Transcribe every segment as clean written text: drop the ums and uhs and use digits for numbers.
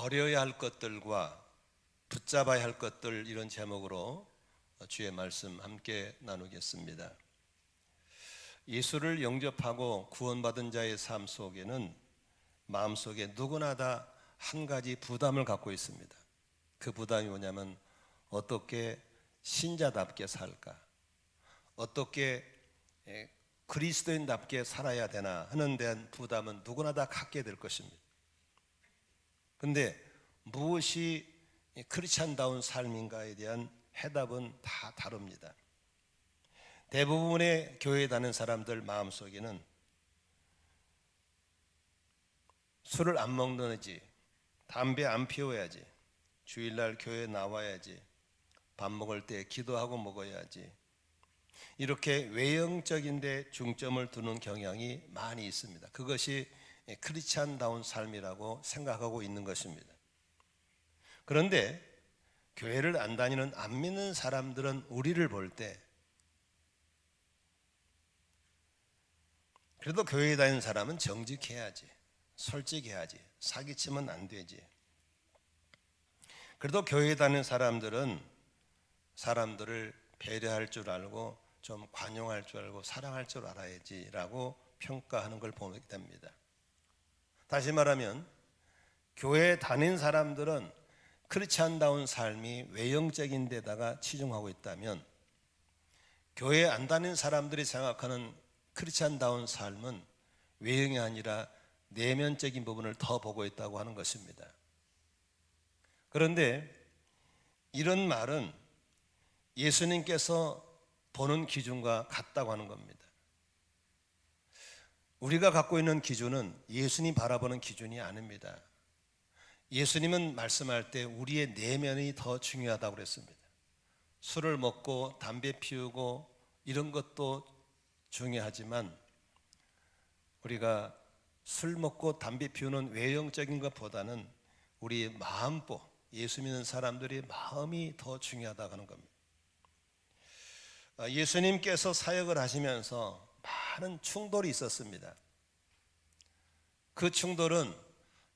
버려야 할 것들과 붙잡아야 할 것들, 이런 제목으로 주의 말씀 함께 나누겠습니다. 예수를 영접하고 구원받은 자의 삶 속에는 마음속에 누구나 다 한 가지 부담을 갖고 있습니다. 그 부담이 뭐냐면 어떻게 신자답게 살까, 어떻게 그리스도인답게 살아야 되나 하는 데한 부담은 누구나 다 갖게 될 것입니다. 그런데 무엇이 크리스찬다운 삶인가에 대한 해답은 다 다릅니다. 대부분의 교회에 다니는 사람들 마음속에는 술을 안 먹는지, 담배 안 피워야지, 주일날 교회 나와야지, 밥 먹을 때 기도하고 먹어야지, 이렇게 외형적인 데 중점을 두는 경향이 많이 있습니다. 그것이 크리스찬다운 삶이라고 생각하고 있는 것입니다. 그런데 교회를 안 다니는 안 믿는 사람들은 우리를 볼 때 그래도 교회에 다니는 사람은 정직해야지, 솔직해야지, 사기치면 안 되지, 그래도 교회에 다니는 사람들은 사람들을 배려할 줄 알고 좀 관용할 줄 알고 사랑할 줄 알아야지 라고 평가하는 걸 보게 됩니다. 다시 말하면 교회에 다닌 사람들은 크리스찬다운 삶이 외형적인 데다가 치중하고 있다면, 교회에 안 다니는 사람들이 생각하는 크리스찬다운 삶은 외형이 아니라 내면적인 부분을 더 보고 있다고 하는 것입니다. 그런데 이런 말은 예수님께서 보는 기준과 같다고 하는 겁니다. 우리가 갖고 있는 기준은 예수님 바라보는 기준이 아닙니다. 예수님은 말씀할 때 우리의 내면이 더 중요하다고 그랬습니다. 술을 먹고 담배 피우고 이런 것도 중요하지만 우리가 술 먹고 담배 피우는 외형적인 것보다는 우리 마음보, 예수 믿는 사람들의 마음이 더 중요하다고 하는 겁니다. 예수님께서 사역을 하시면서 많은 충돌이 있었습니다. 그 충돌은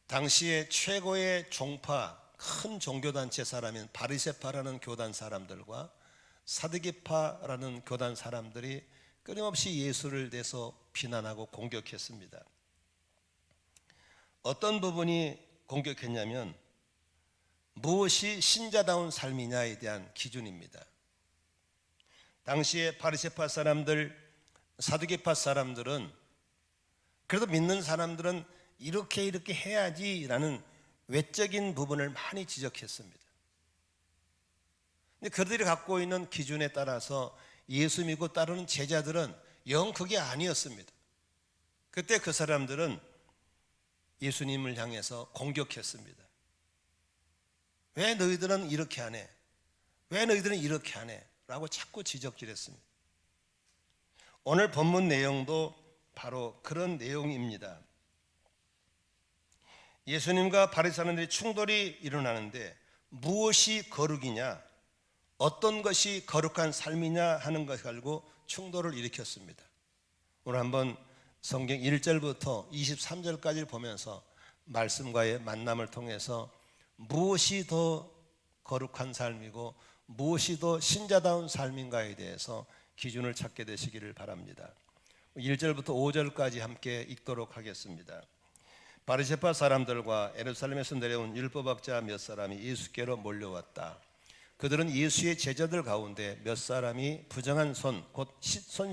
당시에 최고의 종파, 큰 종교단체 사람인 바리새파라는 교단 사람들과 사두개파라는 교단 사람들이 끊임없이 예수를 대해서 비난하고 공격했습니다. 어떤 부분이 공격했냐면 무엇이 신자다운 삶이냐에 대한 기준입니다. 당시에 바리새파 사람들, 사두개파 사람들은, 그래도 믿는 사람들은 이렇게 해야지라는 외적인 부분을 많이 지적했습니다. 근데 그들이 갖고 있는 기준에 따라서 예수 믿고 따르는 제자들은 영 그게 아니었습니다. 그때 그 사람들은 예수님을 향해서 공격했습니다. 왜 너희들은 이렇게 안 해? 왜 너희들은 이렇게 안 해? 라고 자꾸 지적질했습니다. 오늘 본문 내용도 바로 그런 내용입니다. 예수님과 바리새인들의 충돌이 일어나는데 무엇이 거룩이냐, 어떤 것이 거룩한 삶이냐 하는 것을 가지고 충돌을 일으켰습니다. 오늘 한번 성경 1절부터 23절까지를 보면서 말씀과의 만남을 통해서 무엇이 더 거룩한 삶이고 무엇이 더 신자다운 삶인가에 대해서 기준을 찾게 되시기를 바랍니다. 1절부터 5절까지 함께 읽도록 하겠습니다. 바리새파 사람들과 예루살렘에서 내려온 율법학자 몇 사람이 예수께로 몰려왔다. 그들은 예수의 제자들 가운데 몇 사람이 부정한 손, 곧 손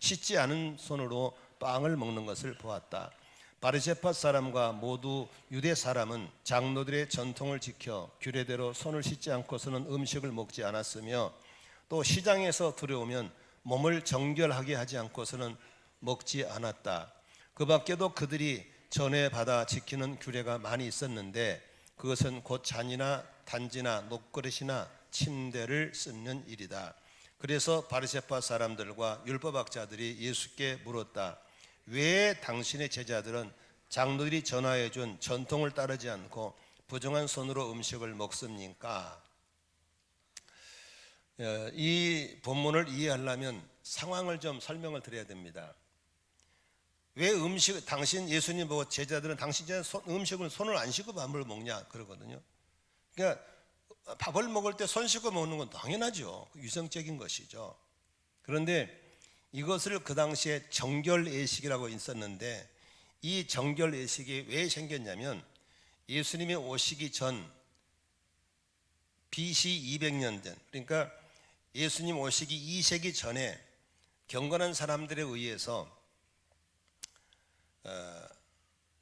씻지 않은 손으로 빵을 먹는 것을 보았다. 바리새파 사람과 모두 유대 사람은 장로들의 전통을 지켜 규례대로 손을 씻지 않고서는 음식을 먹지 않았으며, 또 시장에서 들여오면 몸을 정결하게 하지 않고서는 먹지 않았다. 그 밖에도 그들이 전에 받아 지키는 규례가 많이 있었는데 그것은 곧 잔이나 단지나 녹그릇이나 침대를 씻는 일이다. 그래서 바리새파 사람들과 율법학자들이 예수께 물었다. 왜 당신의 제자들은 장로들이 전하여 준 전통을 따르지 않고 부정한 손으로 음식을 먹습니까? 이 본문을 이해하려면 상황을 좀 설명을 드려야 됩니다. 왜 당신 예수님 보고 제자들은 당신 음식을 손을 안 씻고 밥을 먹냐 그러거든요. 그러니까 밥을 먹을 때 손 씻고 먹는 건 당연하죠. 유생적인 것이죠. 그런데 이것을 그 당시에 정결예식이라고 있었는데, 이 정결예식이 왜 생겼냐면 예수님이 오시기 전 BC 200년 전, 그러니까 예수님 오시기 2세기 전에 경건한 사람들에 의해서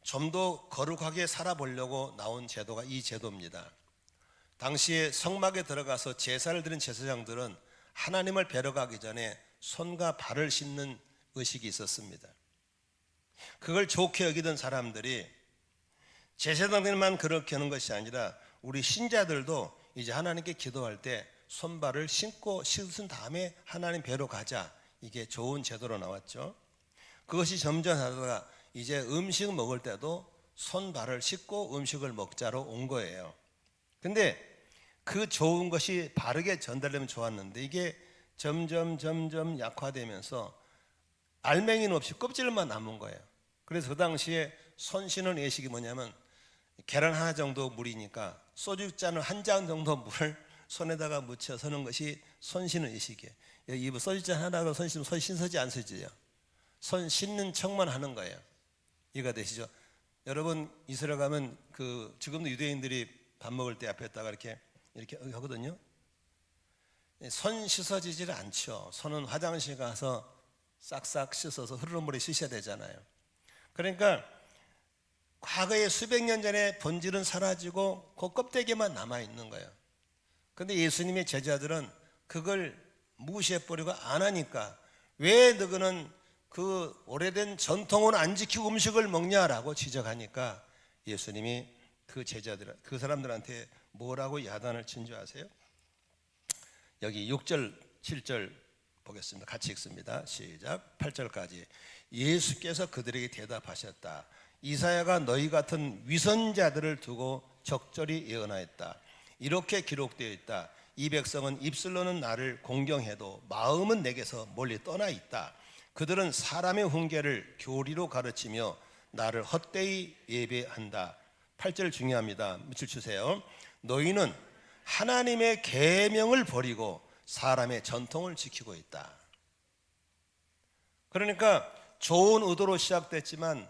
좀 더 거룩하게 살아보려고 나온 제도가 이 제도입니다. 당시에 성막에 들어가서 제사를 드린 제사장들은 하나님을 뵈러 가기 전에 손과 발을 씻는 의식이 있었습니다. 그걸 좋게 여기던 사람들이 제사장들만 그렇게 하는 것이 아니라 우리 신자들도 이제 하나님께 기도할 때 손발을 씻은 다음에 하나님 뵈러 가자, 이게 좋은 제도로 나왔죠. 그것이 점점 하다가 이제 음식 먹을 때도 손발을 씻고 음식을 먹자로 온 거예요. 근데 그 좋은 것이 바르게 전달되면 좋았는데 이게 점점 약화되면서 알맹이는 없이 껍질만 남은 거예요. 그래서 그 당시에 손 씻는 예식이 뭐냐면 계란 하나 정도 물이니까 소주잔을 한 잔 정도 물을 손에다가 묻혀 서는 것이 손 씻는 예식이에요. 이 소주잔 하나로 손 씻으면 손 씻어지 안 씻어져요. 손 씻는 척만 하는 거예요. 이해가 되시죠? 여러분 이스라엘 가면 지금도 유대인들이 밥 먹을 때 앞에다가 이렇게 하거든요. 손 씻어지질 않죠. 손은 화장실 가서 싹싹 씻어서 흐르는 물에 씻어야 되잖아요. 그러니까 과거에 수백 년 전에 본질은 사라지고 그 껍데기만 남아있는 거예요. 그런데 예수님의 제자들은 그걸 무시해버리고 안 하니까, 왜 너희는 그 오래된 전통을 안 지키고 음식을 먹냐라고 지적하니까 예수님이 그 사람들한테 뭐라고 야단을 친 줄 아세요? 여기 6절 7절 보겠습니다. 같이 읽습니다. 시작. 8절까지. 예수께서 그들에게 대답하셨다. 이사야가 너희 같은 위선자들을 두고 적절히 예언하였다. 이렇게 기록되어 있다. 이 백성은 입술로는 나를 공경해도 마음은 내게서 멀리 떠나 있다. 그들은 사람의 훈계를 교리로 가르치며 나를 헛되이 예배한다. 8절 중요합니다. 밑줄 주세요. 너희는 하나님의 계명을 버리고 사람의 전통을 지키고 있다. 그러니까 좋은 의도로 시작됐지만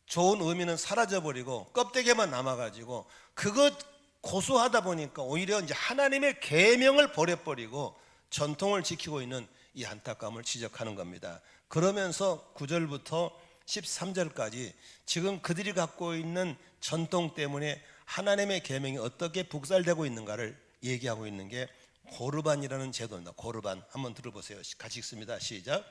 좋은 의미는 사라져버리고 껍데기만 남아가지고 그것 고수하다 보니까 오히려 이제 하나님의 계명을 버려버리고 전통을 지키고 있는 이 안타까움을 지적하는 겁니다. 그러면서 9절부터 13절까지 지금 그들이 갖고 있는 전통 때문에 하나님의 계명이 어떻게 북살되고 있는가를 얘기하고 있는 게 고르반이라는 제도입니다. 고르반 한번 들어보세요. 같이 읽습니다. 시작.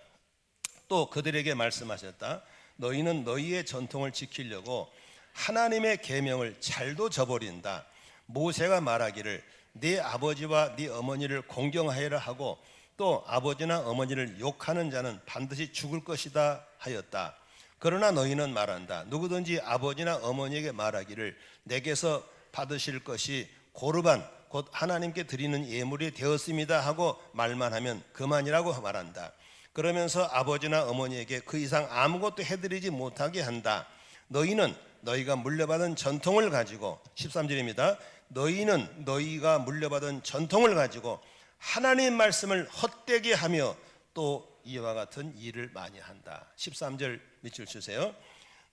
또 그들에게 말씀하셨다. 너희는 너희의 전통을 지키려고 하나님의 계명을 잘도 저버린다. 모세가 말하기를 네 아버지와 네 어머니를 공경하여라 하고 또 아버지나 어머니를 욕하는 자는 반드시 죽을 것이다 하였다. 그러나 너희는 말한다. 누구든지 아버지나 어머니에게 말하기를 내게서 받으실 것이 고르반 곧 하나님께 드리는 예물이 되었습니다 하고 말만 하면 그만이라고 말한다. 그러면서 아버지나 어머니에게 그 이상 아무것도 해드리지 못하게 한다. 너희는 너희가 물려받은 전통을 가지고 13절입니다. 너희는 너희가 물려받은 전통을 가지고 하나님 말씀을 헛되게 하며 또 이와 같은 일을 많이 한다. 13절 밑줄 주세요.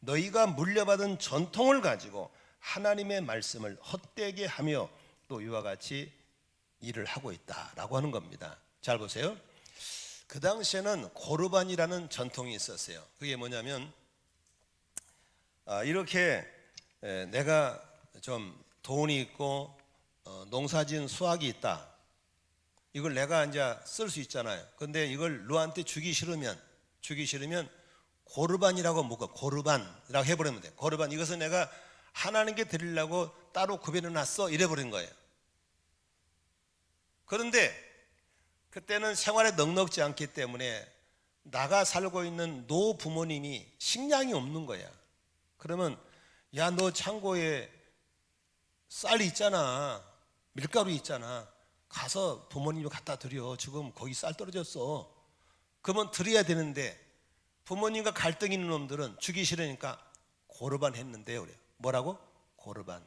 너희가 물려받은 전통을 가지고 하나님의 말씀을 헛되게 하며 또 이와 같이 일을 하고 있다라고 하는 겁니다. 잘 보세요. 그 당시에는 고르반이라는 전통이 있었어요. 그게 뭐냐면 이렇게 내가 좀 돈이 있고 농사지은 수확이 있다. 이걸 내가 이제 쓸 수 있잖아요. 근데 이걸 너한테 주기 싫으면 고르반이라고 묶어 고르반이라고 해버리면 돼. 고르반 이것은 내가 하나님께 드리려고 따로 구별해 놨어 이래버린 거예요. 그런데 그때는 생활에 넉넉지 않기 때문에 나가 살고 있는 노 부모님이 식량이 없는 거야. 그러면 야 너 창고에 쌀이 있잖아, 밀가루 있잖아, 가서 부모님이 갖다 드려. 지금 거기 쌀 떨어졌어. 그러면 드려야 되는데 부모님과 갈등 있는 놈들은 주기 싫으니까 고르반 했는데요. 그래요. 뭐라고? 고르반.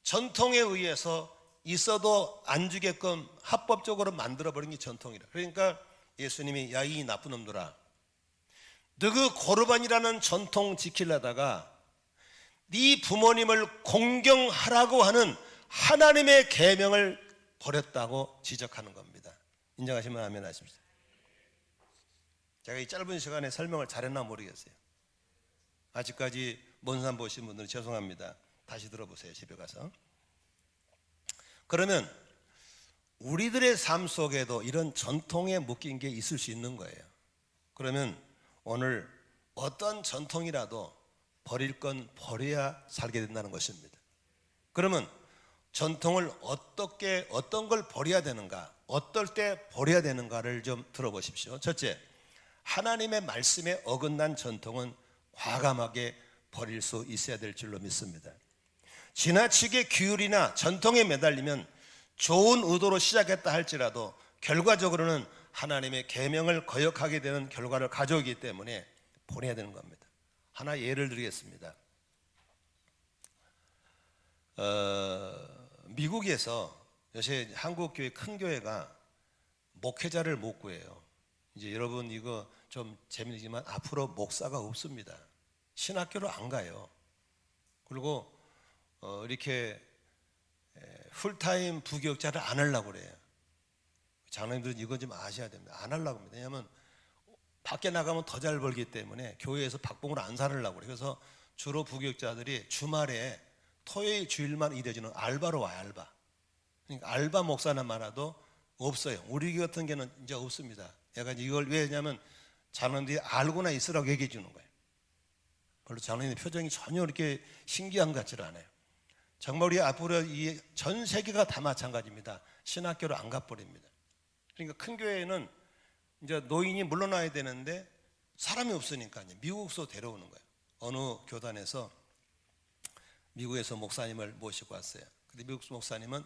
전통에 의해서 있어도 안 주게끔 합법적으로 만들어버린 게 전통이라. 그러니까 예수님이 야 이 나쁜 놈들아, 너 그 고르반이라는 전통 지키려다가 네 부모님을 공경하라고 하는 하나님의 계명을 버렸다고 지적하는 겁니다. 인정하시면 아멘 하십시오. 제가 이 짧은 시간에 설명을 잘했나 모르겠어요. 아직까지 먼 산 보신 분들은 죄송합니다. 다시 들어보세요. 집에 가서. 그러면 우리들의 삶 속에도 이런 전통에 묶인 게 있을 수 있는 거예요. 그러면 오늘 어떤 전통이라도 버릴 건 버려야 살게 된다는 것입니다. 그러면 전통을 어떤 걸 버려야 되는가, 어떨 때 버려야 되는가를 좀 들어보십시오. 첫째, 하나님의 말씀에 어긋난 전통은 과감하게 버릴 수 있어야 될 줄로 믿습니다. 지나치게 규율이나 전통에 매달리면 좋은 의도로 시작했다 할지라도 결과적으로는 하나님의 계명을 거역하게 되는 결과를 가져오기 때문에 보내야 되는 겁니다. 하나 예를 드리겠습니다. 미국에서 요새 한국 교회 큰 교회가 목회자를 못 구해요. 이제 여러분 이거 좀 재미지만 앞으로 목사가 없습니다. 신학교로 안 가요. 그리고 이렇게 풀타임 부교육자를 안 하려고 그래요. 장로님들은 이거 좀 아셔야 됩니다. 안 하려고 합니다. 왜냐하면 밖에 나가면 더 잘 벌기 때문에 교회에서 박봉을 안 살으려고 그래요. 그래서 주로 부교육자들이 주말에 토요일 주일만 일해주는 알바로 와요. 알바. 그러니까 알바 목사는 많아도 없어요. 우리 교회 같은 경우는 이제 없습니다. 내가 이걸 왜냐면 장로님들이 알고나 있으라고 얘기해 주는 거예요. 별로 장로님 표정이 전혀 이렇게 신기한 것 같지 않아요. 정말 우리 앞으로 이 전 세계가 다 마찬가지입니다. 신학교로 안 가버립니다. 그러니까 큰 교회는 이제 노인이 물러나야 되는데 사람이 없으니까 미국서 데려오는 거예요. 어느 교단에서 미국에서 목사님을 모시고 왔어요. 근데 미국 목사님은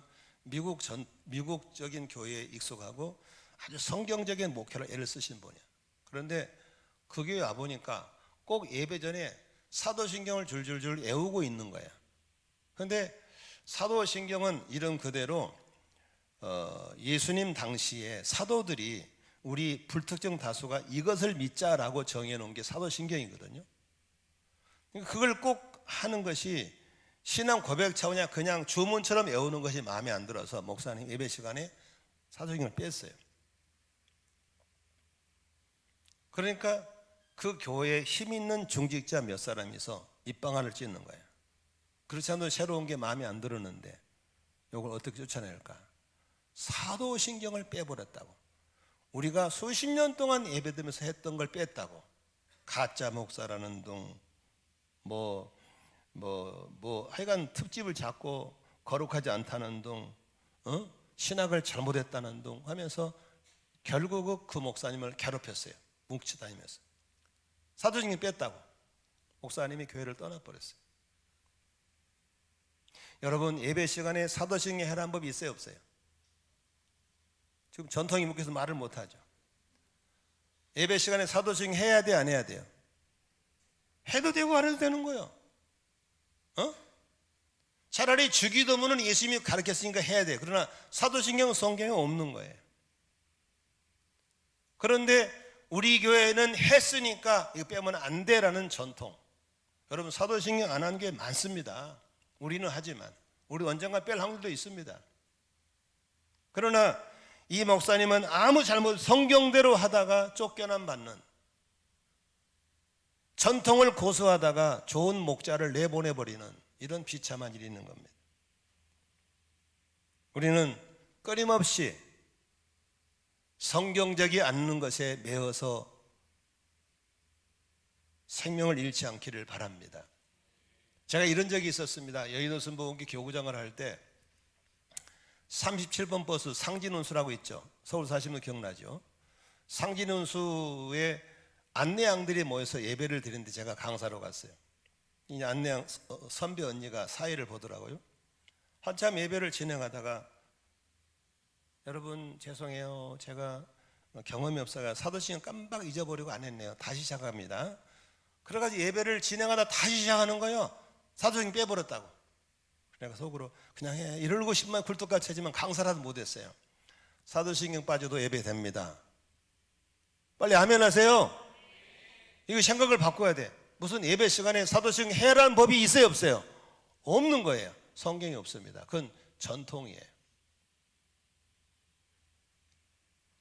미국적인 교회에 익숙하고 아주 성경적인 목회를 애를 쓰신 분이야. 그런데 그 교회 와보니까 꼭 예배 전에 사도신경을 줄줄줄 외우고 있는 거야. 그런데 사도신경은 이름 그대로 예수님 당시에 사도들이 우리 불특정 다수가 이것을 믿자라고 정해놓은 게 사도신경이거든요. 그걸 꼭 하는 것이 신앙 고백 차원이야. 그냥 주문처럼 외우는 것이 마음에 안 들어서 목사님 예배 시간에 사도신경을 뺐어요. 그러니까 그 교회에 힘 있는 중직자 몇 사람이서 입방안을 찢는 거예요. 그렇지 않아도 새로운 게 마음에 안 들었는데 이걸 어떻게 쫓아낼까? 사도신경을 빼버렸다고. 우리가 수십 년 동안 예배드리면서 했던 걸 뺐다고. 가짜 목사라는 둥, 하여간 특집을 잡고 거룩하지 않다는 둥, 신학을 잘못했다는 둥 하면서 결국 그 목사님을 괴롭혔어요. 뭉치 다니면서. 사도신경 뺐다고. 목사님이 교회를 떠나버렸어요. 여러분 예배 시간에 사도신경 해라는 법이 있어요 없어요? 지금 전통이 묶여서 말을 못하죠. 예배 시간에 사도신경 해야 돼 안 해야 돼요? 해도 되고 안 해도 되는 거예요. 차라리 주기도문은 예수님이 가르쳤으니까 해야 돼. 그러나 사도신경은 성경에 없는 거예요. 그런데 우리 교회는 했으니까 이거 빼면 안 돼라는 전통. 여러분 사도신경 안 한 게 많습니다. 우리는 하지만 우리 언젠가 뺄 확률도 있습니다. 그러나 이 목사님은 아무 잘못 성경대로 하다가 쫓겨남 받는, 전통을 고수하다가 좋은 목자를 내보내버리는 이런 비참한 일이 있는 겁니다. 우리는 끊임없이 성경적이 않는 것에 매어서 생명을 잃지 않기를 바랍니다. 제가 이런 적이 있었습니다. 여의도 순복음교회 교구장을 할 때 37번 버스 상진운수라고 있죠. 서울 사시면 기억나죠. 상진운수에 안내양들이 모여서 예배를 드리는데 제가 강사로 갔어요. 이 안내양 선배 언니가 사회를 보더라고요. 한참 예배를 진행하다가 여러분 죄송해요. 제가 경험이 없어가 사도신경 깜빡 잊어버리고 안 했네요. 다시 시작합니다. 그래가지고 예배를 진행하다 다시 시작하는 거예요. 사도신경 빼버렸다고. 그러니까 속으로 그냥 해. 이러고 싶으면 굴뚝같이 하지만 강사라도 못했어요. 사도신경 빠져도 예배됩니다. 빨리 아멘 하세요. 이거 생각을 바꿔야 돼. 무슨 예배 시간에 사도신경 해라는 법이 있어요 없어요? 없는 거예요. 성경이 없습니다. 그건 전통이에요.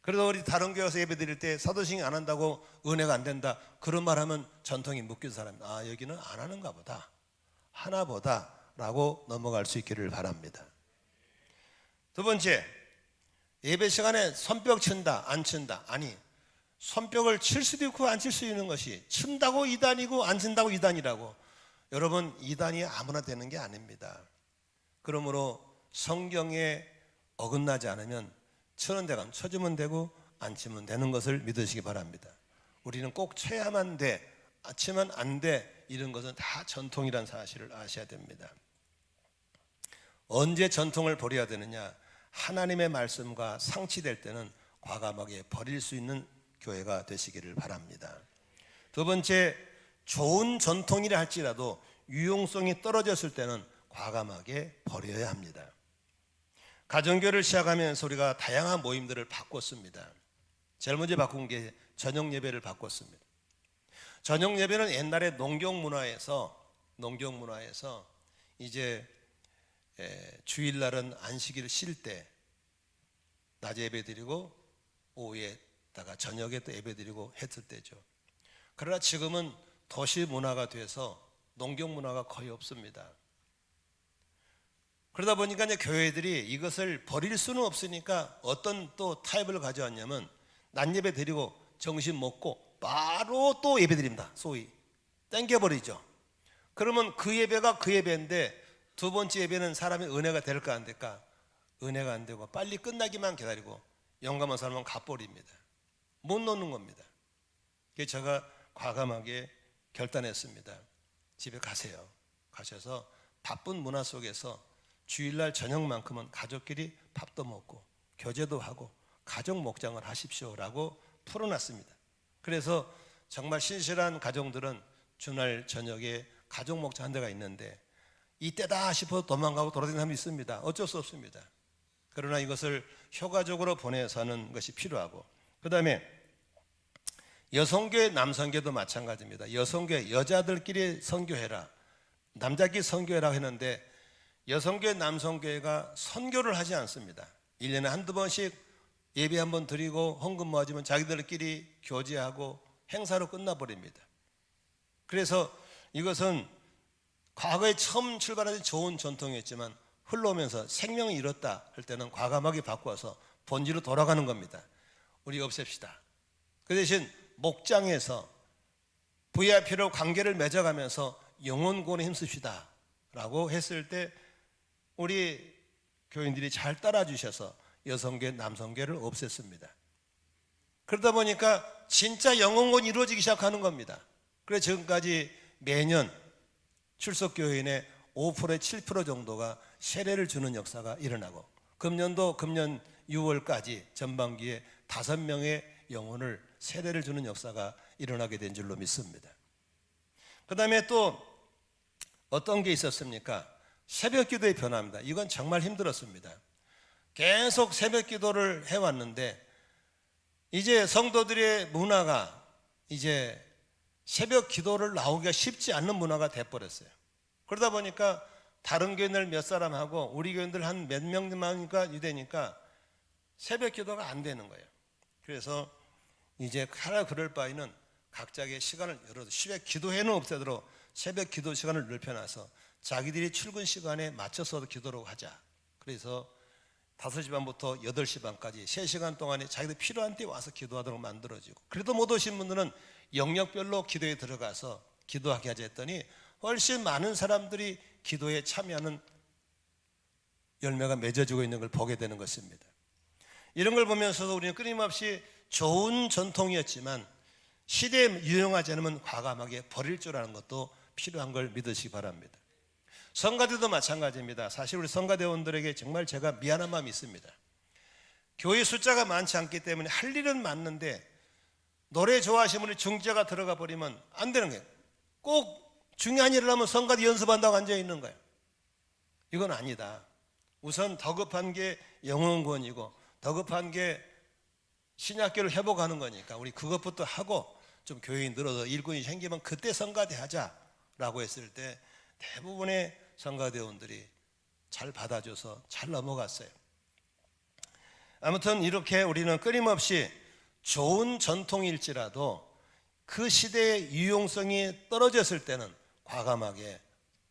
그래도 우리 다른 교회에서 예배 드릴 때 사도신경 안 한다고 은혜가 안 된다, 그런 말 하면 전통이 묶인 사람입니다. 아, 여기는 안 하는가 보다, 하나 보다 라고 넘어갈 수 있기를 바랍니다. 두 번째, 예배 시간에 손뼉 친다 안 친다, 아니, 손뼉을 칠 수도 있고 안 칠 수 있는 것이, 친다고 이단이고 안 친다고 이단이라고. 여러분, 이단이 아무나 되는 게 아닙니다. 그러므로 성경에 어긋나지 않으면 치는 데 가면 쳐주면 되고 안 치면 되는 것을 믿으시기 바랍니다. 우리는 꼭 쳐야만 돼, 치면 안 돼, 이런 것은 다 전통이라는 사실을 아셔야 됩니다. 언제 전통을 버려야 되느냐? 하나님의 말씀과 상치될 때는 과감하게 버릴 수 있는 교회가 되시기를 바랍니다. 두 번째, 좋은 전통이라 할지라도 유용성이 떨어졌을 때는 과감하게 버려야 합니다. 가정교회를 시작하면서 우리가 다양한 모임들을 바꿨습니다. 제일 먼저 바꾼 게 저녁 예배를 바꿨습니다. 저녁 예배는 옛날에 농경 문화에서 이제 주일날은 안식일을 쉴 때 낮에 예배 드리고 오후에다가 저녁에 또 예배 드리고 했을 때죠. 그러나 지금은 도시 문화가 돼서 농경 문화가 거의 없습니다. 그러다 보니까 이제 교회들이 이것을 버릴 수는 없으니까 어떤 또 타입을 가져왔냐면, 낮 예배 드리고 점심 먹고 바로 또 예배 드립니다. 소위 땡겨버리죠. 그러면 그 예배가 그 예배인데 두 번째 예배는 사람의 은혜가 될까 안 될까? 은혜가 안 되고 빨리 끝나기만 기다리고 영감한 사람은 가버립니다. 못 놓는 겁니다. 그래서 제가 과감하게 결단했습니다. 집에 가세요. 가셔서 바쁜 문화 속에서 주일날 저녁만큼은 가족끼리 밥도 먹고 교제도 하고 가족 목장을 하십시오라고 풀어놨습니다. 그래서 정말 신실한 가정들은 주말 저녁에 가족 목장 한 데가 있는데 이때다 싶어서 도망가고 돌아다니는 사람이 있습니다. 어쩔 수 없습니다. 그러나 이것을 효과적으로 보내서 하는 것이 필요하고, 그 다음에 여성교회 남성교회도 마찬가지입니다. 여성교회 여자들끼리 선교해라, 남자끼리 선교해라 했는데 여성교회 남성교회가 선교를 하지 않습니다. 1년에 한두 번씩 예배 한번 드리고 헌금 모아지면 자기들끼리 교제하고 행사로 끝나버립니다. 그래서 이것은 과거에 처음 출발한 좋은 전통이었지만 흘러오면서 생명을 잃었다 할 때는 과감하게 바꿔서 본질로 돌아가는 겁니다. 우리 없앱시다. 그 대신 목장에서 VIP로 관계를 맺어가면서 영혼 구원에 힘씁시다 라고 했을 때 우리 교인들이 잘 따라주셔서 여성교회 남성교회를 없앴습니다. 그러다 보니까 진짜 영혼 구원이 이루어지기 시작하는 겁니다. 그래서 지금까지 매년 출석교인의 5%, 7% 정도가 세례를 주는 역사가 일어나고, 금년 6월까지 전반기에 5명의 영혼을 세례를 주는 역사가 일어나게 된 줄로 믿습니다. 그 다음에 또 어떤 게 있었습니까? 새벽 기도의 변화입니다. 이건 정말 힘들었습니다. 계속 새벽 기도를 해왔는데 이제 성도들의 문화가 이제 새벽 기도를 나오기가 쉽지 않는 문화가 돼버렸어요. 그러다 보니까 다른 교인들 몇 사람하고 우리 교인들 한 몇 명만이니까 되니까 새벽 기도가 안 되는 거예요. 그래서 이제 하나 그럴 바에는 각자의 시간을 열어도 새벽 기도회는 없애도록 새벽 기도 시간을 넓혀놔서 자기들이 출근 시간에 맞춰서 기도를 하자. 그래서 5시 반부터 8시 반까지 3시간 동안에 자기들 필요한 때 와서 기도하도록 만들어지고, 그래도 못 오신 분들은 영역별로 기도에 들어가서 기도하게 하자 했더니 훨씬 많은 사람들이 기도에 참여하는 열매가 맺어지고 있는 걸 보게 되는 것입니다. 이런 걸 보면서도 우리는 끊임없이 좋은 전통이었지만 시대에 유용하지 않으면 과감하게 버릴 줄 아는 것도 필요한 걸 믿으시기 바랍니다. 성가대도 마찬가지입니다. 사실 우리 성가대원들에게 정말 제가 미안한 마음이 있습니다. 교회 숫자가 많지 않기 때문에 할 일은 많는데 노래 좋아하시는 분이 중재가 들어가 버리면 안 되는 거예요. 꼭 중요한 일을 하면 성가대 연습한다고 앉아 있는 거예요. 이건 아니다. 우선 더 급한 게 영혼구원이고 더 급한 게 신약교를 회복하는 거니까 우리 그것부터 하고 좀 교회인 늘어서 일꾼이 생기면 그때 성가대 하자라고 했을 때 대부분의 성가대원들이 잘 받아줘서 잘 넘어갔어요. 아무튼 이렇게 우리는 끊임없이 좋은 전통일지라도 그 시대의 유용성이 떨어졌을 때는 과감하게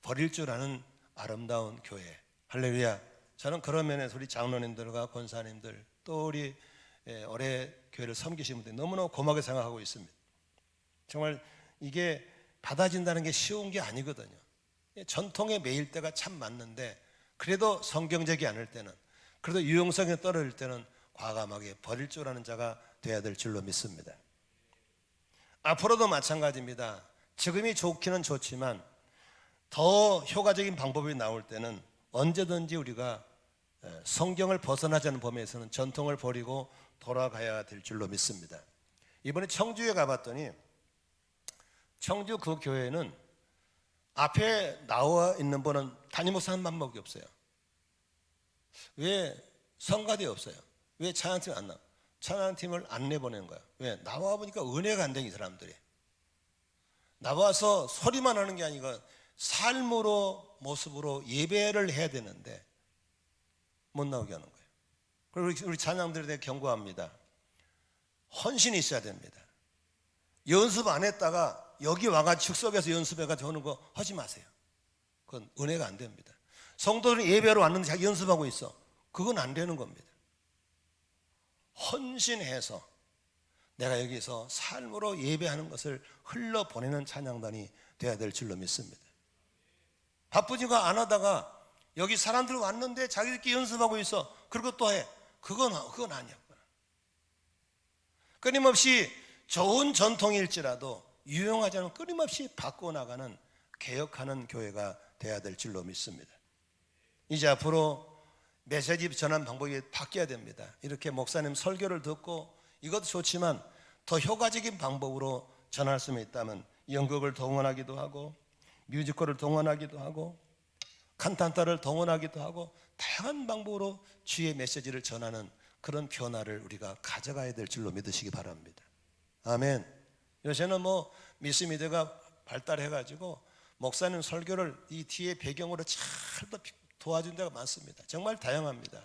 버릴 줄 아는 아름다운 교회. 할렐루야. 저는 그런 면에서 우리 장로님들과 권사님들 또 우리 오래 교회를 섬기신 분들 너무너무 고맙게 생각하고 있습니다. 정말 이게 받아진다는 게 쉬운 게 아니거든요. 전통에 매일 때가 참 맞는데 그래도 성경적이 않을 때는 그래도 유용성이 떨어질 때는 과감하게 버릴 줄 아는 자가 돼야 될 줄로 믿습니다. 앞으로도 마찬가지입니다. 지금이 좋기는 좋지만 더 효과적인 방법이 나올 때는 언제든지 우리가 성경을 벗어나지 않는 범위에서는 전통을 버리고 돌아가야 될 줄로 믿습니다. 이번에 청주에 가봤더니 청주 그 교회는 앞에 나와 있는 분은 담임 목사 한 명밖에 없어요. 왜 성가대 없어요? 왜 찬양팀 안 나와? 찬양팀을 안 내보내는 거야. 왜? 나와 보니까 은혜가 안 돼, 이 사람들이. 나와서 소리만 하는 게 아니고 삶으로 모습으로 예배를 해야 되는데 못 나오게 하는 거예요. 그리고 우리 찬양들에 대해 경고합니다. 헌신이 있어야 됩니다. 연습 안 했다가 여기 와가지고 즉석에서 연습해가지고 하는 거 하지 마세요. 그건 은혜가 안 됩니다. 성도들이 예배로 왔는데 자기 연습하고 있어. 그건 안 되는 겁니다. 헌신해서 내가 여기서 삶으로 예배하는 것을 흘러보내는 찬양단이 돼야 될 줄로 믿습니다. 바쁘지가 안 하다가 여기 사람들 왔는데 자기들끼리 연습하고 있어. 그리고 또 해. 그건 아니야. 끊임없이 좋은 전통일지라도 유용하지 않은 끊임없이 바꿔나가는 개혁하는 교회가 돼야 될 줄로 믿습니다. 이제 앞으로 메시지 전환 방법이 바뀌어야 됩니다. 이렇게 목사님 설교를 듣고 이것도 좋지만 더 효과적인 방법으로 전할 수 있다면 연극을 동원하기도 하고 뮤지컬을 동원하기도 하고 칸탄타를 동원하기도 하고 다양한 방법으로 주의 메시지를 전하는 그런 변화를 우리가 가져가야 될 줄로 믿으시기 바랍니다. 아멘. 요새는 뭐 미스미디어가 발달해가지고 목사님 설교를 이 뒤에 배경으로 잘 도와준 데가 많습니다. 정말 다양합니다.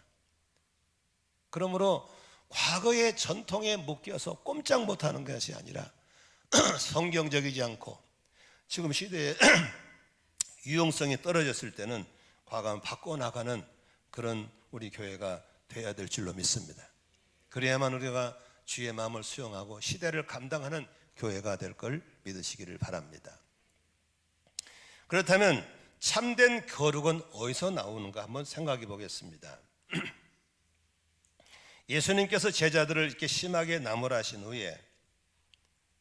그러므로 과거의 전통에 묶여서 꼼짝 못하는 것이 아니라 성경적이지 않고 지금 시대에 유용성이 떨어졌을 때는 과감히 바꿔나가는 그런 우리 교회가 돼야 될 줄로 믿습니다. 그래야만 우리가 주의 마음을 수용하고 시대를 감당하는 교회가 될 걸 믿으시기를 바랍니다. 그렇다면 참된 거룩은 어디서 나오는가 한번 생각해 보겠습니다. 예수님께서 제자들을 이렇게 심하게 나무라신 후에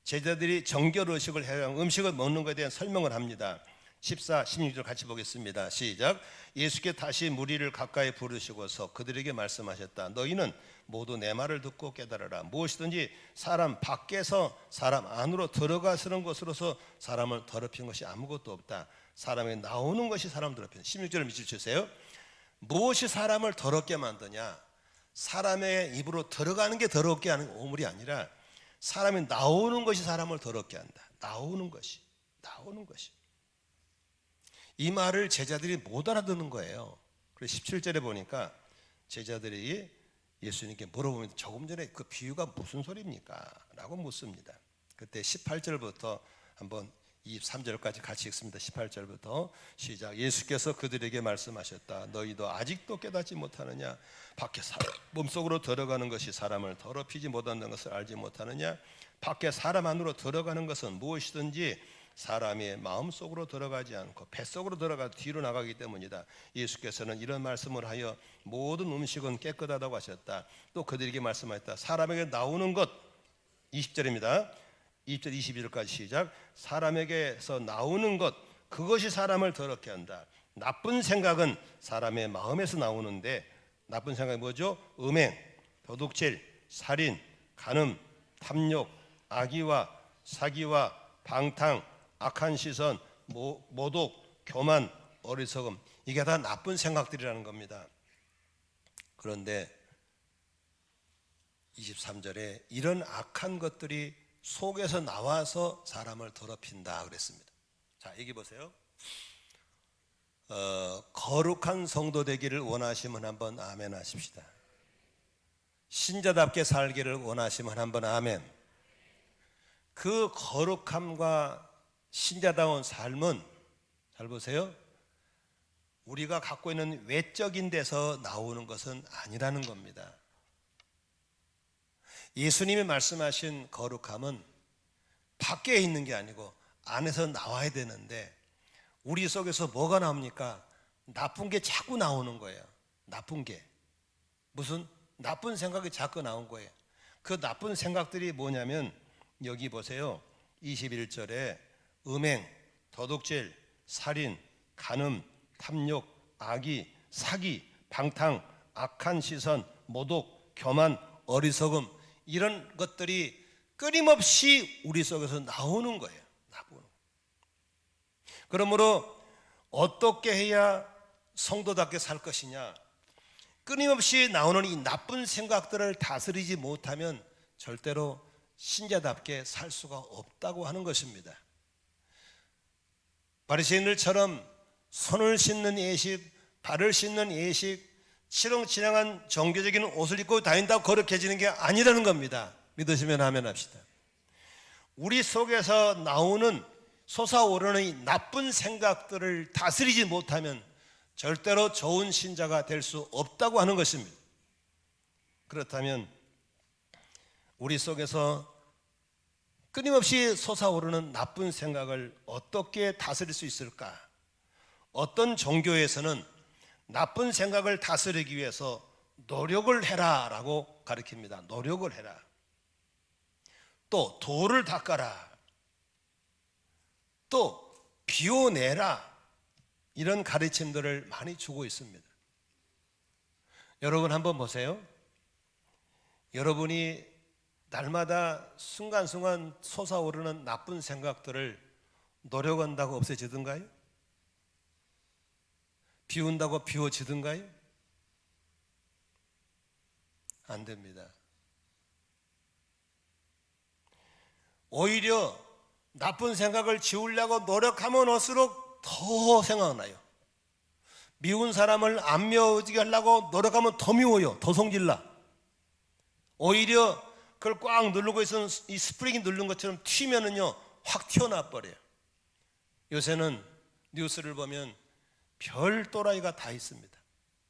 제자들이 정결의식을 해야 음식을 먹는 것에 대한 설명을 합니다. 14, 16절 같이 보겠습니다. 시작. 예수께 다시 무리를 가까이 부르시고서 그들에게 말씀하셨다. 너희는 모두 내 말을 듣고 깨달으라. 무엇이든지 사람 밖에서 사람 안으로 들어가서는 것으로서 사람을 더럽힌 것이 아무것도 없다. 사람이 나오는 것이 사람을 더럽힌다. 16절을 밑줄치세요. 무엇이 사람을 더럽게 만드냐? 사람의 입으로 들어가는 게 더럽게 하는 오물이 아니라 사람이 나오는 것이 사람을 더럽게 한다. 나오는 것이. 이 말을 제자들이 못 알아듣는 거예요. 그래서 17절에 보니까 제자들이 예수님께 물어보면 조금 전에 그 비유가 무슨 소리입니까? 라고 묻습니다. 그때 18절부터 한번 23절까지 같이 읽습니다. 18절부터 시작. 예수께서 그들에게 말씀하셨다. 너희도 아직도 깨닫지 못하느냐? 밖에 몸속으로 들어가는 것이 사람을 더럽히지 못한다는 것을 알지 못하느냐? 밖에 사람 안으로 들어가는 것은 무엇이든지 사람의 마음속으로 들어가지 않고 뱃속으로 들어가 뒤로 나가기 때문이다. 예수께서는 이런 말씀을 하여 모든 음식은 깨끗하다고 하셨다. 또 그들에게 말씀하셨다. 사람에게 나오는 것 20절입니다. 20절 22절까지 시작. 사람에게서 나오는 것 그것이 사람을 더럽게 한다. 나쁜 생각은 사람의 마음에서 나오는데 나쁜 생각이 뭐죠? 음행, 도둑질, 살인, 간음, 탐욕, 악의와 사기와 방탕, 악한 시선, 모독, 교만, 어리석음, 이게 다 나쁜 생각들이라는 겁니다. 그런데 23절에 이런 악한 것들이 속에서 나와서 사람을 더럽힌다 그랬습니다. 자, 여기 보세요. 거룩한 성도 되기를 원하시면 한번 아멘 하십시다. 신자답게 살기를 원하시면 한번 아멘. 그 거룩함과 신자다운 삶은, 잘 보세요, 우리가 갖고 있는 외적인 데서 나오는 것은 아니라는 겁니다. 예수님이 말씀하신 거룩함은 밖에 있는 게 아니고 안에서 나와야 되는데, 우리 속에서 뭐가 나옵니까? 나쁜 게 자꾸 나오는 거예요. 나쁜 게. 무슨 나쁜 생각이 자꾸 나온 거예요. 그 나쁜 생각들이 뭐냐면, 여기 보세요. 21절에 음행, 도둑질, 살인, 간음, 탐욕, 악의, 사기, 방탕, 악한 시선, 모독, 교만, 어리석음, 이런 것들이 끊임없이 우리 속에서 나오는 거예요. 그러므로 어떻게 해야 성도답게 살 것이냐? 끊임없이 나오는 이 나쁜 생각들을 다스리지 못하면 절대로 신자답게 살 수가 없다고 하는 것입니다. 바리새인들처럼 손을 씻는 예식, 발을 씻는 예식, 치렁치렁한 종교적인 옷을 입고 다닌다고 거룩해지는 게 아니라는 겁니다. 믿으시면 아멘 합시다. 우리 속에서 나오는 솟아오르는 이 나쁜 생각들을 다스리지 못하면 절대로 좋은 신자가 될 수 없다고 하는 것입니다. 그렇다면 우리 속에서 끊임없이 솟아오르는 나쁜 생각을 어떻게 다스릴 수 있을까? 어떤 종교에서는 나쁜 생각을 다스리기 위해서 노력을 해라 라고 가르칩니다. 노력을 해라. 또 돌을 닦아라. 또 비워내라. 이런 가르침들을 많이 주고 있습니다. 여러분 한번 보세요. 여러분이 날마다 순간순간 솟아오르는 나쁜 생각들을 노력한다고 없애지던가요? 비운다고 비워지던가요? 안 됩니다. 오히려 나쁜 생각을 지우려고 노력하면 할수록 더 생각나요. 미운 사람을 안 미워지게 하려고 노력하면 더 미워요. 더 성질나. 오히려 그걸 꽉 누르고 있으면 이 스프링이 누른 것처럼 튀면은요 확 튀어나와 버려요. 요새는 뉴스를 보면 별 또라이가 다 있습니다.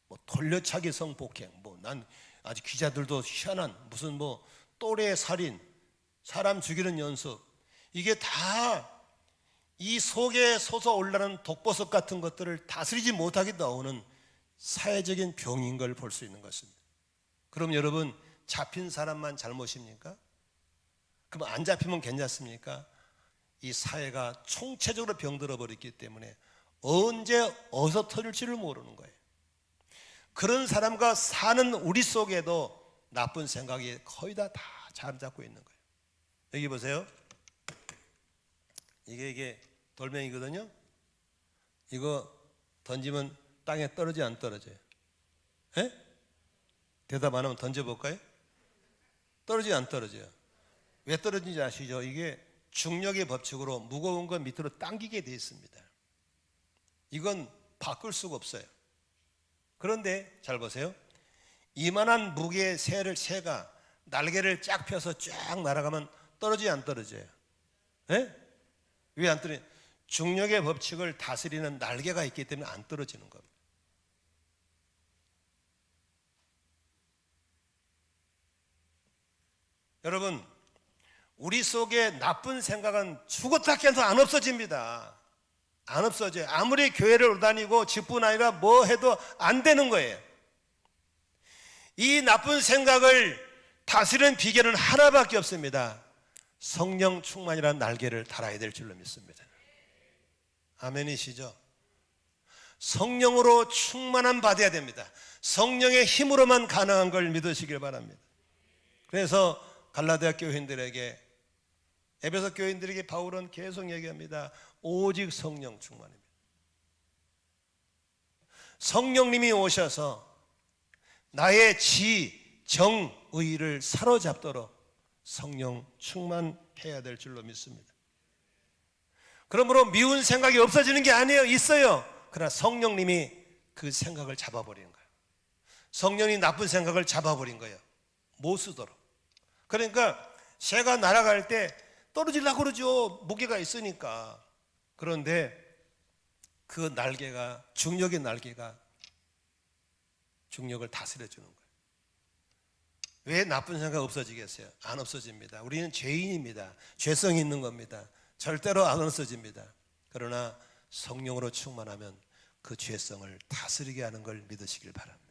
뭐 돌려차기 성폭행, 뭐 난 아직 기자들도 희한한 무슨 뭐 또래 살인, 사람 죽이는 연습, 이게 다 이 속에 솟아올라는 독버섯 같은 것들을 다스리지 못하게 나오는 사회적인 병인 걸 볼 수 있는 것입니다. 그럼 여러분 잡힌 사람만 잘못입니까? 그럼 안 잡히면 괜찮습니까? 이 사회가 총체적으로 병들어 버렸기 때문에 언제 어디서 터질지를 모르는 거예요. 그런 사람과 사는 우리 속에도 나쁜 생각이 거의 다 자리 잡고 있는 거예요. 여기 보세요. 이게 돌멩이거든요. 이거 던지면 땅에 떨어지 안 떨어져요? 에? 대답 안 하면 던져볼까요? 떨어지지 안 떨어져요? 왜 떨어지는지 아시죠? 이게 중력의 법칙으로 무거운 건 밑으로 당기게 되어 있습니다. 이건 바꿀 수가 없어요. 그런데 잘 보세요. 이만한 무게의 새가 날개를 쫙 펴서 쫙 날아가면 떨어지지 안 떨어져요? 에? 왜 안 떨어져요? 중력의 법칙을 다스리는 날개가 있기 때문에 안 떨어지는 겁니다. 여러분, 우리 속에 나쁜 생각은 죽었다 깨도 안 없어집니다. 안 없어져요. 아무리 교회를 다니고 직분아니라 뭐 해도 안 되는 거예요. 이 나쁜 생각을 다스리는 비결은 하나밖에 없습니다. 성령 충만이라는 날개를 달아야 될 줄로 믿습니다. 아멘이시죠? 성령으로 충만함 받아야 됩니다. 성령의 힘으로만 가능한 걸 믿으시길 바랍니다. 그래서 갈라디아 교인들에게, 에베소 교인들에게 바울은 계속 얘기합니다. 오직 성령 충만입니다. 성령님이 오셔서 나의 지, 정, 의를 사로잡도록 성령 충만해야 될 줄로 믿습니다. 그러므로 미운 생각이 없어지는 게 아니에요. 있어요. 그러나 성령님이 그 생각을 잡아버리는 거예요. 성령이 나쁜 생각을 잡아버린 거예요. 못 쓰도록. 그러니까 새가 날아갈 때 떨어지려고 그러죠. 무게가 있으니까. 그런데 그 날개가, 중력의 날개가 중력을 다스려주는 거예요. 왜 나쁜 생각 없어지겠어요? 안 없어집니다. 우리는 죄인입니다. 죄성이 있는 겁니다. 절대로 안 없어집니다. 그러나 성령으로 충만하면 그 죄성을 다스리게 하는 걸 믿으시길 바랍니다.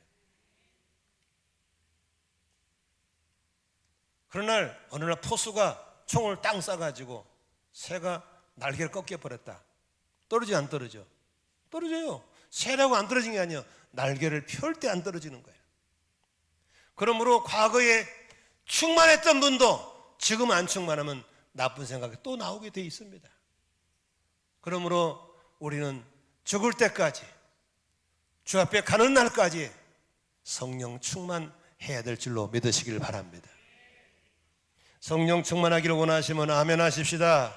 그러나 어느 날 포수가 총을 땅 쏴가지고 새가 날개를 꺾여버렸다. 떨어지지 안 떨어져? 떨어져요. 새라고 안 떨어진 게 아니에요. 날개를 펼 때 안 떨어지는 거예요. 그러므로 과거에 충만했던 분도 지금 안 충만하면 나쁜 생각이 또 나오게 돼 있습니다. 그러므로 우리는 죽을 때까지, 주 앞에 가는 날까지 성령 충만해야 될 줄로 믿으시길 바랍니다. 성령 충만하기를 원하시면 아멘 하십시다.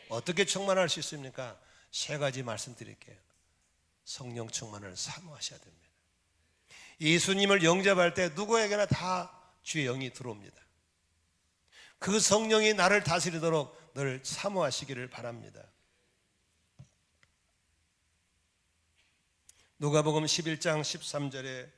어떻게 충만할 수 있습니까? 세 가지 말씀드릴게요. 성령 충만을 사모하셔야 됩니다. 예수님을 영접할 때 누구에게나 다 주의 영이 들어옵니다. 그 성령이 나를 다스리도록 늘 사모하시기를 바랍니다. 누가복음 11장 13절에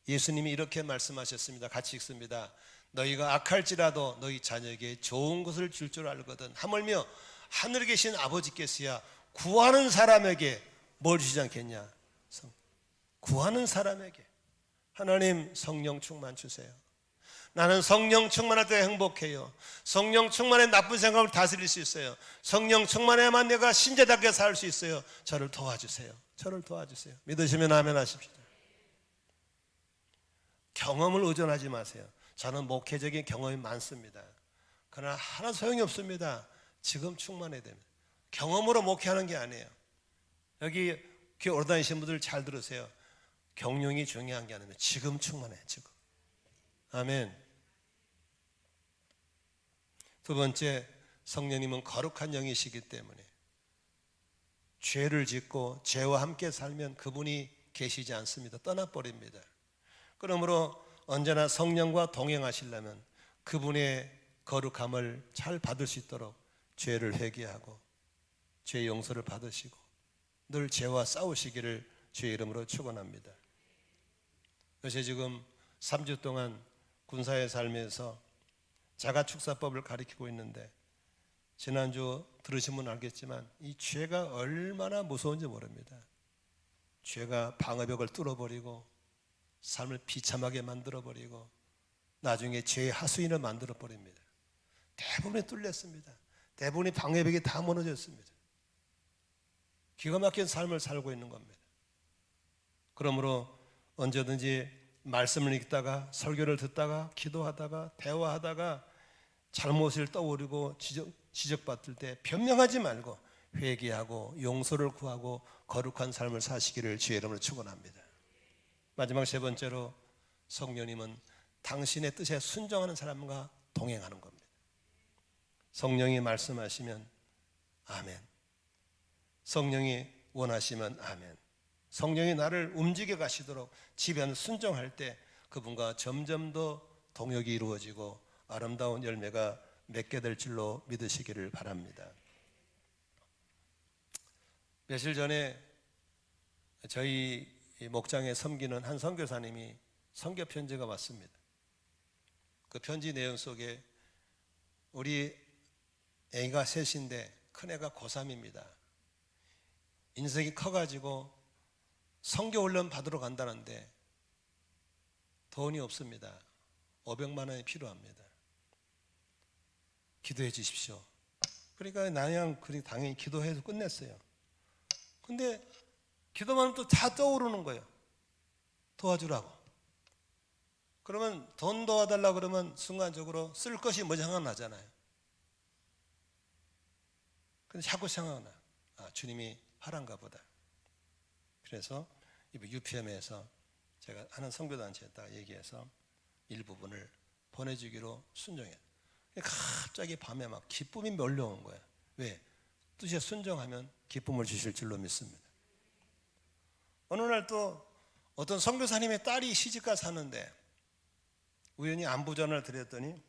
예수님이 이렇게 말씀하셨습니다. 같이 읽습니다. 너희가 악할지라도 너희 자녀에게 좋은 것을 줄 줄 알거든. 하물며 하늘에 계신 아버지께서야 구하는 사람에게 뭘 주지 않겠냐? 구하는 사람에게. 하나님 성령 충만 주세요. 나는 성령 충만할 때 행복해요. 성령 충만에 나쁜 생각을 다스릴 수 있어요. 성령 충만해야만 내가 신자답게 살 수 있어요. 저를 도와주세요. 저를 도와주세요. 믿으시면 아멘 하십시오. 경험을 의존하지 마세요. 저는 목회적인 경험이 많습니다. 그러나 하나 소용이 없습니다. 지금 충만해야 됩니다. 경험으로 목회하는 게 아니에요. 여기 교회 오래 다니신 분들 잘 들으세요. 경륜이 중요한 게 아니라 지금 충만해. 지금. 아멘. 두 번째, 성령님은 거룩한 영이시기 때문에 죄를 짓고 죄와 함께 살면 그분이 계시지 않습니다. 떠나버립니다. 그러므로 언제나 성령과 동행하시려면 그분의 거룩함을 잘 받을 수 있도록 죄를 회개하고 죄 용서를 받으시고 늘 죄와 싸우시기를 주의 이름으로 축원합니다. 요새 지금 3주 동안 군사에 살면서 자가축사법을 가르치고 있는데 지난주 들으시면 알겠지만 이 죄가 얼마나 무서운지 모릅니다. 죄가 방어벽을 뚫어버리고 삶을 비참하게 만들어버리고 나중에 죄의 하수인을 만들어버립니다. 대부분이 뚫렸습니다. 대부분이 방어벽이 다 무너졌습니다. 기가 막힌 삶을 살고 있는 겁니다. 그러므로 언제든지 말씀을 읽다가 설교를 듣다가 기도하다가 대화하다가 잘못을 떠오르고 지적받을 때 변명하지 말고 회개하고 용서를 구하고 거룩한 삶을 사시기를 주의 이름으로 축원합니다. 마지막 세 번째로 성령님은 당신의 뜻에 순종하는 사람과 동행하는 겁니다. 성령이 말씀하시면 아멘. 성령이 원하시면 아멘. 성령이 나를 움직여 가시도록 지배하는 순종할 때 그분과 점점 더 동역이 이루어지고 아름다운 열매가 맺게 될 줄로 믿으시기를 바랍니다. 며칠 전에 저희 목장에 섬기는 한 선교사님이 선교 편지가 왔습니다. 그 편지 내용 속에 우리 애가 셋인데 큰애가 고3입니다. 인생이 커가지고 선교 훈련 받으러 간다는데 돈이 없습니다. 500만 원이 필요합니다. 기도해 주십시오. 그러니까 나양 당연히 기도해서 끝냈어요. 근데 기도만 하면 또 다 떠오르는 거예요. 도와주라고. 그러면 돈 도와달라 그러면 순간적으로 쓸 것이 뭐 생각나잖아요. 근데 자꾸 생각나. 아, 주님이 하란가 보다. 그래서 이번 UPM에서 제가 하는 선교단체에 딱 얘기해서 일부분을 보내주기로 순종해. 갑자기 밤에 막 기쁨이 몰려오는 거야. 왜? 뜻에 순종하면 기쁨을 주실 줄로 믿습니다. 어느 날 또 어떤 선교사님의 딸이 시집가 사는데 우연히 안부 전화를 드렸더니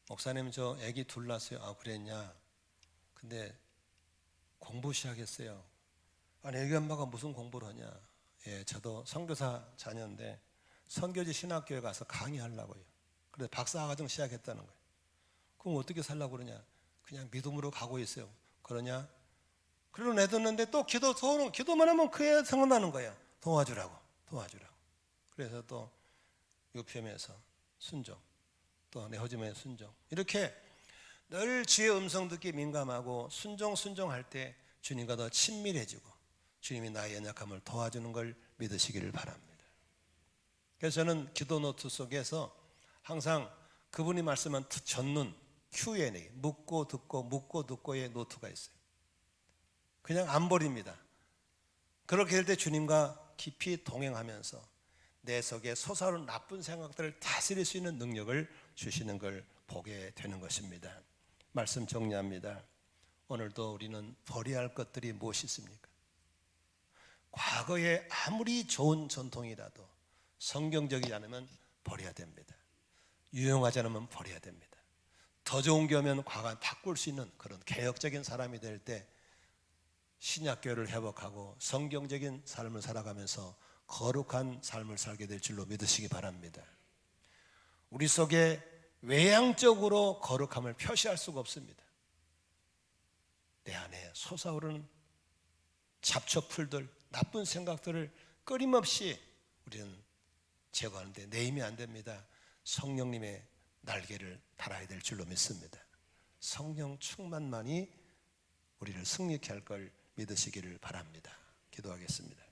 목사님 저 애기 둘 낳았어요. 아 그랬냐? 근데 공부 시작했어요. 아니 애기 엄마가 무슨 공부를 하냐? 예, 저도 선교사 자녀인데 선교지 신학교에 가서 강의하려고요. 그래서 박사과정 시작했다는 거예요. 그럼 어떻게 살라고 그러냐? 그냥 믿음으로 가고 있어요. 그러냐? 그러고 내뒀는데 또 기도만 하면 그 애 생각나는 거예요. 도와주라고. 그래서 또 UPM에서 순종, 또 네호즘의 순종. 이렇게 늘 주의 음성 듣기 민감하고 순종할 때 주님과 더 친밀해지고 주님이 나의 연약함을 도와주는 걸 믿으시기를 바랍니다. 그래서 저는 기도 노트 속에서 항상 그분이 말씀한 전문 Q&A, 묻고 듣고의 노트가 있어요. 그냥 안 버립니다. 그렇게 될 때 주님과 깊이 동행하면서 내 속에 솟아오르는 나쁜 생각들을 다스릴 수 있는 능력을 주시는 걸 보게 되는 것입니다. 말씀 정리합니다. 오늘도 우리는 버려야 할 것들이 무엇이 있습니까? 과거에 아무리 좋은 전통이라도 성경적이지 않으면 버려야 됩니다. 유용하지 않으면 버려야 됩니다. 더 좋은 게 오면 과거 바꿀 수 있는 그런 개혁적인 사람이 될 때 신약교회를 회복하고 성경적인 삶을 살아가면서 거룩한 삶을 살게 될 줄로 믿으시기 바랍니다. 우리 속에 외향적으로 거룩함을 표시할 수가 없습니다. 내 안에 솟아오르는 잡초풀들, 나쁜 생각들을 끊임없이 우리는 제거하는데 내 힘이 안 됩니다. 성령님의 날개를 달아야 될 줄로 믿습니다. 성령 충만만이 우리를 승리케 할 걸 믿으시기를 바랍니다. 기도하겠습니다.